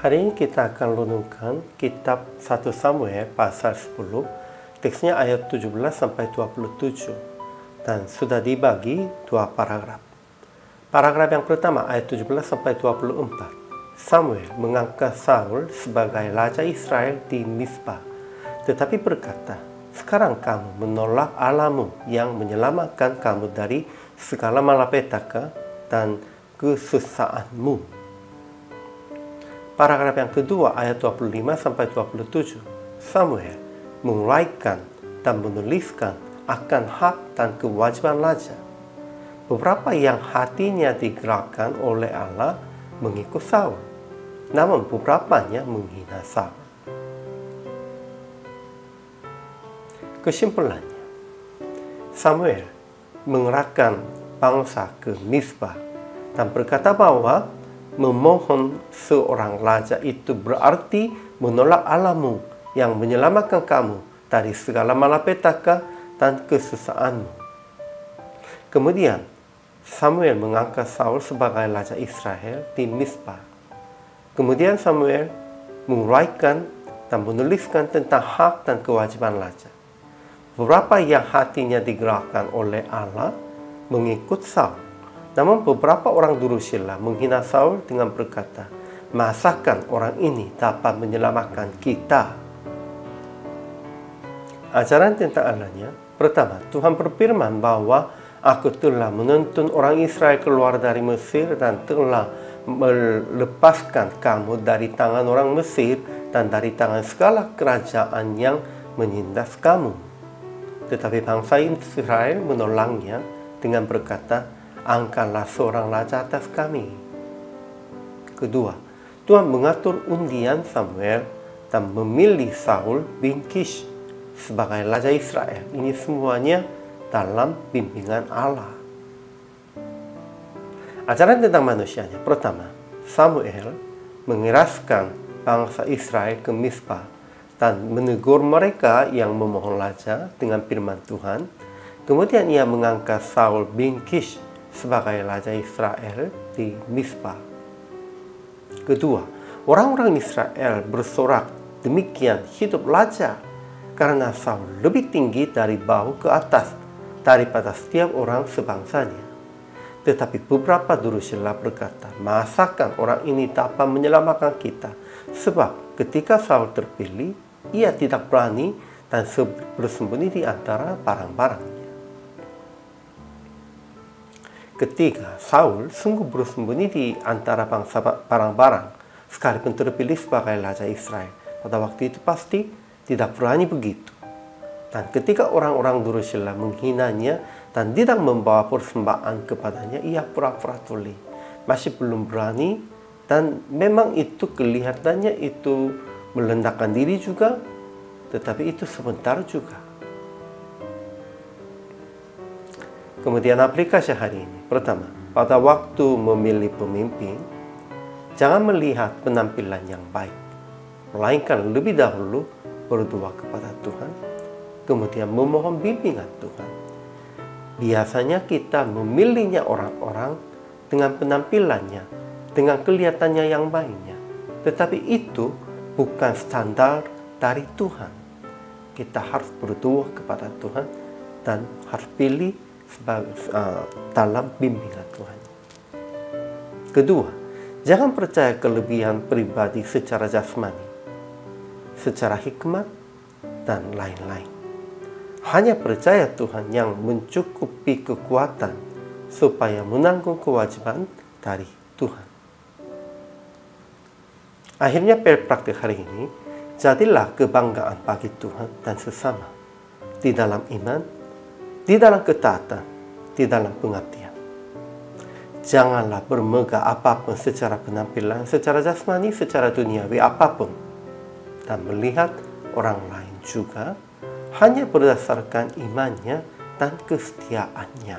Hari ini kita akan renungkan kitab 1 Samuel pasal 10, teksnya ayat 17 sampai 27, dan sudah dibagi dua paragraf. Paragraf yang pertama ayat 17 sampai 24. Samuel mengangkat Saul sebagai raja Israel di Mizpah, tetapi berkata, "Sekarang kamu menolak Allahmu yang menyelamatkan kamu dari segala malapetaka dan kesusahanmu." Paragraf yang kedua ayat 25 sampai 27. Samuel menguraikan dan menuliskan akan hak dan kewajiban raja. Beberapa yang hatinya digerakkan oleh Allah mengikut Saul, namun beberapanya menghina Saul. Kesimpulannya, Samuel mengerahkan bangsa ke Mizpah dan berkata bahwa memohon seorang raja itu berarti menolak Allahmu yang menyelamatkan kamu dari segala malapetaka dan kesusahanmu. Kemudian Samuel mengangkat Saul sebagai raja Israel di Mizpah. Kemudian Samuel menguraikan dan menuliskan tentang hak dan kewajiban raja. Beberapa yang hatinya digerakkan oleh Allah mengikut Saul. Namun beberapa orang durhaka menghina Saul dengan berkata, "Masakan orang ini dapat menyelamatkan kita?" Ajaran tentang Allahnya. Pertama, Tuhan berfirman bahwa Aku telah menuntun orang Israel keluar dari Mesir dan telah melepaskan kamu dari tangan orang Mesir dan dari tangan segala kerajaan yang menindas kamu. Tetapi bangsa Israel menolaknya dengan berkata, "Angkatlah seorang raja atas kami." Kedua, Tuhan mengatur undian Samuel dan memilih Saul bin Kish sebagai raja Israel. Ini semuanya dalam bimbingan Allah. Ajaran tentang manusianya. Pertama, Samuel mengeraskan bangsa Israel ke Mizpah dan menegur mereka yang memohon raja dengan firman Tuhan. Kemudian ia mengangkat Saul bin Kish sebagai raja Israel di Mizpah. Kedua, orang-orang Israel bersorak, "Demikian hidup raja," karena Saul lebih tinggi dari bahu ke atas daripada setiap orang sebangsanya. Tetapi beberapa durhaka berkata, "Masakan orang ini dapat menyelamatkan kita?" Sebab ketika Saul terpilih, ia tidak berani dan bersembunyi di antara barang-barangnya. Ketiga, Saul sungguh bersembunyi di antara bangsa barang-barang, sekalipun terpilih sebagai raja Israel. Pada waktu itu pasti tidak berani begitu. Dan ketika orang-orang durhaka menghinanya dan tidak membawa persembahan kepadanya, ia pura-pura tuli. Masih belum berani, dan memang itu kelihatannya itu melendakkan diri juga, tetapi itu sebentar juga. Kemudian aplikasi hari ini. Pertama, pada waktu memilih pemimpin, jangan melihat penampilan yang baik, melainkan lebih dahulu berdoa kepada Tuhan, kemudian memohon bimbingan Tuhan. Biasanya kita memilihnya orang-orang dengan penampilannya, dengan kelihatannya yang baiknya. Tetapi itu bukan standar dari Tuhan. Kita harus berdoa kepada Tuhan dan harus pilih dalam bimbingan Tuhan. Kedua, jangan percaya kelebihan pribadi secara jasmani, secara hikmat, dan lain-lain. Hanya percaya Tuhan yang mencukupi kekuatan supaya menanggung kewajiban dari Tuhan. Akhirnya praktik hari ini, jadilah kebanggaan bagi Tuhan dan sesama, di dalam iman, di dalam ketaatan, di dalam pengabdian. Janganlah bermegah apapun secara penampilan, secara jasmani, secara duniawi apapun, dan melihat orang lain juga hanya berdasarkan imannya dan kesetiaannya.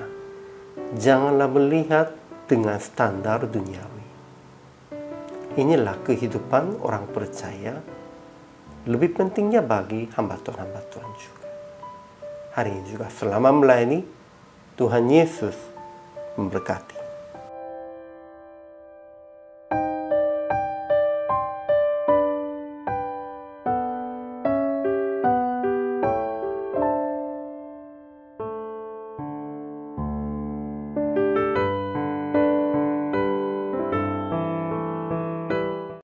Janganlah melihat dengan standar duniawi. Inilah kehidupan orang percaya, lebih pentingnya bagi hamba Tuhan juga. Hari ini juga selama melayani, Tuhan Yesus memberkati.